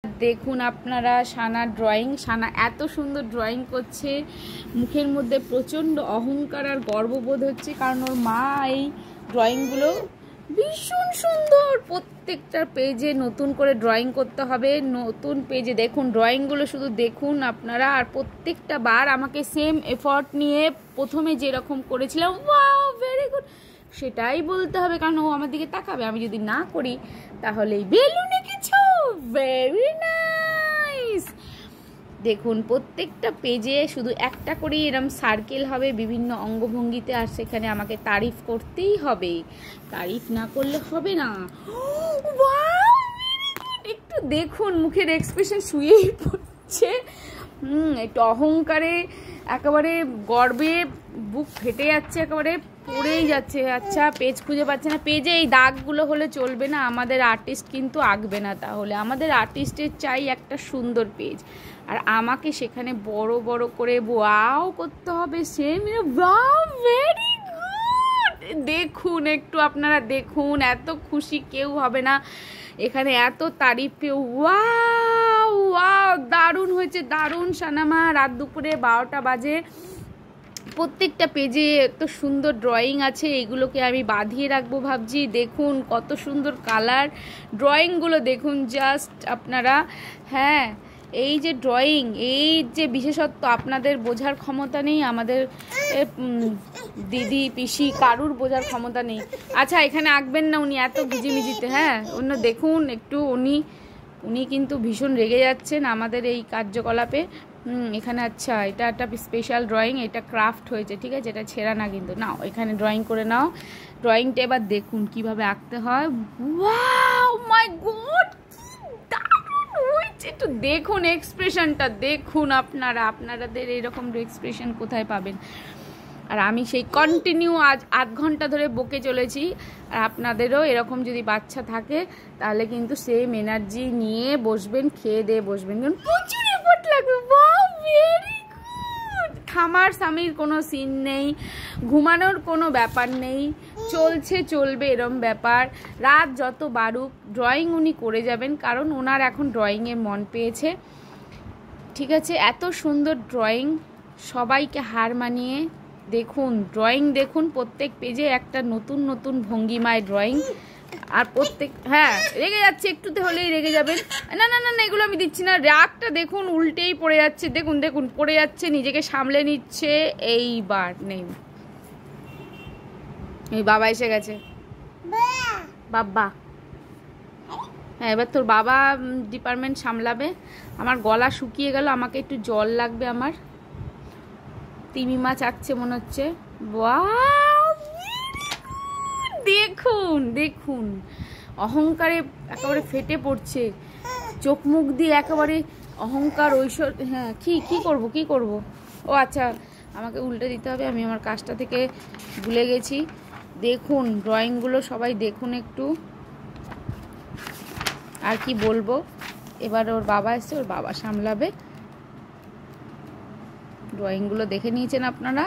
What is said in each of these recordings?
দেখুন আপনারা সানার ড্রয়িং। সানা এত সুন্দর ড্রয়িং করছে, মুখের মধ্যে প্রচণ্ড অহংকার আর গর্ববোধ হচ্ছে, কারণ ওর মা এই ড্রয়িংগুলো ভীষণ সুন্দর। প্রত্যেকটা পেজে নতুন করে ড্রয়িং করতে হবে, নতুন পেজে দেখুন ড্রয়িংগুলো, শুধু দেখুন আপনারা। আর প্রত্যেকটা বার আমাকে সেম এফর্ট নিয়ে প্রথমে যেরকম করেছিলাম, ওয়াও ভেরি গুড, সেটাই বলতে হবে, কারণ ও আমার দিকে তাকাবে। আমি যদি না করি তাহলেই বেলুনে কিছু। Very nice. দেখুন প্রত্যেকটা পেজে শুধু একটা করেই এরম সার্কেল হবে বিভিন্ন অঙ্গভঙ্গিতে, আর সেখানে আমাকে তারিফ করতেই হবে, তারিফ না করলে হবে না। একটু দেখুন মুখের এক্সপ্রেশন শুয়েই পড়ছে, একটু অহংকারে একেবারে গর্বে বুক ফেটে যাচ্ছে, একেবারে পড়েই যাচ্ছে। আচ্ছা পেজ খুঁজে পাচ্ছে না, পেজে এই দাগগুলো হলে চলবে না, আমাদের আর্টিস্ট কিন্তু আঁকবে না। তাহলে আমাদের আর্টিস্টের চাই একটা সুন্দর পেজ, আর আমাকে সেখানে বড় বড় করে ওয়াও করতে হবে। Same wow very good. দেখুন একটু আপনারা দেখুন, এত খুশি কেউ হবে না এখানে, এত তারিফ পেয়ে। ওয়াও ওয়াও দারুণ হয়েছে, দারুণ সানামা। রাত দুপুরে 12টা বাজে, প্রত্যেকটা পেজে এত সুন্দর ড্রয়িং আছে, এগুলোকে আমি বাঁধিয়ে রাখবো ভাবছি। দেখুন কত সুন্দর কালার, ড্রয়িংগুলো দেখুন জাস্ট আপনারা। হ্যাঁ এই যে ড্রয়িং, এই যে বিশেষত্ব, আপনাদের বোঝার ক্ষমতা নেই, আমাদের দিদি পিসি কারুর বোঝার ক্ষমতা নেই। আচ্ছা এখানে আঁকবেন না উনি এত ভিজিমিজিতে, হ্যাঁ অন্য দেখুন একটু, উনি কিন্তু ভীষণ রেগে যাচ্ছেন আমাদের এই কার্যকলাপে। এখানে আচ্ছা এটা একটা স্পেশাল ড্রয়িং, এটা ক্রাফট হয়েছে, ঠিক আছে, এটা ছেঁড়া না কিন্তু। নাও এখানে ড্রয়িং করে নাও, ড্রয়িংটা এবার দেখুন কিভাবে আঁকতে হয়। ওয়াও মাই গড দারুণ হয়েছে, একটু দেখুন এক্সপ্রেশনটা দেখুন আপনারা, আপনাদের এরকম এক্সপ্রেশন কোথায় পাবেন? আর আমি সেই কন্টিনিউ আজ 8 ঘন্টা ধরে বকে চলেছি। আর আপনাদেরও এরকম যদি বাচ্চা থাকে তাহলে কিন্তু সেম এনার্জি নিয়ে বসবেন, খেয়ে দিয়ে বসবেন, কারণ প্রচুর এফোর্ট লাগবে। Wow very good. থামার স্বামীর কোনো সিন নেই, ঘুমানোর কোনো ব্যাপার নেই, চলছে চলবে এরম ব্যাপার। রাত যত বাড়ুক ড্রয়িং উনি করে যাবেন, কারণ ওনার এখন ড্রয়িংয়ে মন পেয়েছে, ঠিক আছে। এত সুন্দর ড্রয়িং, সবাইকে হার মানিয়ে। দেখুন ড্রয়িং দেখুন, প্রত্যেক পেজে একটা নতুন নতুন ভঙ্গিমায় ড্রয়িং। আর প্রত্যেক, হ্যাঁ রেগে যাচ্ছে, একটুতে হলেই রেগে যাবেন। না না না না এগুলো আমি দিচ্ছি না। রাগটা দেখুন উল্টেই পড়ে যাচ্ছে, দেখুন দেখুন পড়ে যাচ্ছে, নিজেকে সামলে নিচ্ছে। এইবার নেই, এই বাবা এসে গেছে, বাবা। হ্যাঁ এবার তোর বাবা ডিপার্টমেন্ট সামলাবে। আমার গলা শুকিয়ে গেল, আমাকে একটু জল লাগবে। আমার তিমি মাছ আঁকছে মনে হচ্ছে। ওয়াও দেখুন দেখুন, অহংকারে একেবারে ফেটে পড়ছে, চোখ মুখ দিয়ে একেবারে অহংকার ঐশ্বর। হ্যাঁ কি করব কি করব? ও আচ্ছা আমাকে উল্টে দিতে হবে, আমি আমার কাজটা থেকে ভুলে গেছি। দেখুন ড্রয়িংগুলো সবাই দেখুন একটু। আর কি বলবো, এবার ওর বাবা এসছে, ওর বাবা সামলাবে। ড্রয়িংগুলো দেখে নিয়েছেন আপনারা,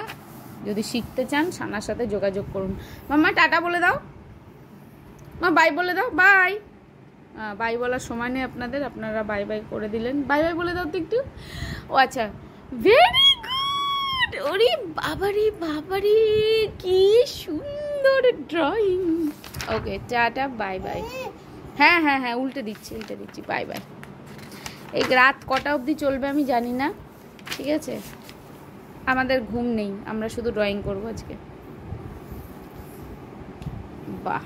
যদি শিখতে চান সানার সাথে যোগাযোগ করুন। মাম্মা টাটা বলে দাও, মা বাই বলে দাও, বাই। বাই বলার সময় নেই আপনাদের, আপনারা বাই বাই করে দিলেন। বাই বাই বলে দাও তো একটু। ও আচ্ছা ভেরি গুড। ওরে বাবারি বাবারি কি সুন্দর ড্রয়িং। ওকে টাটা বাই বাই। হ্যাঁ হ্যাঁ হ্যাঁ উল্টে দিচ্ছি বাই বাই। এই রাত কটা অবধি চলবে আমি জানি না, ঠিক আছে। আমাদের ঘুম নেই, আমরা শুধু ড্রয়িং করবো আজকে। বাহ।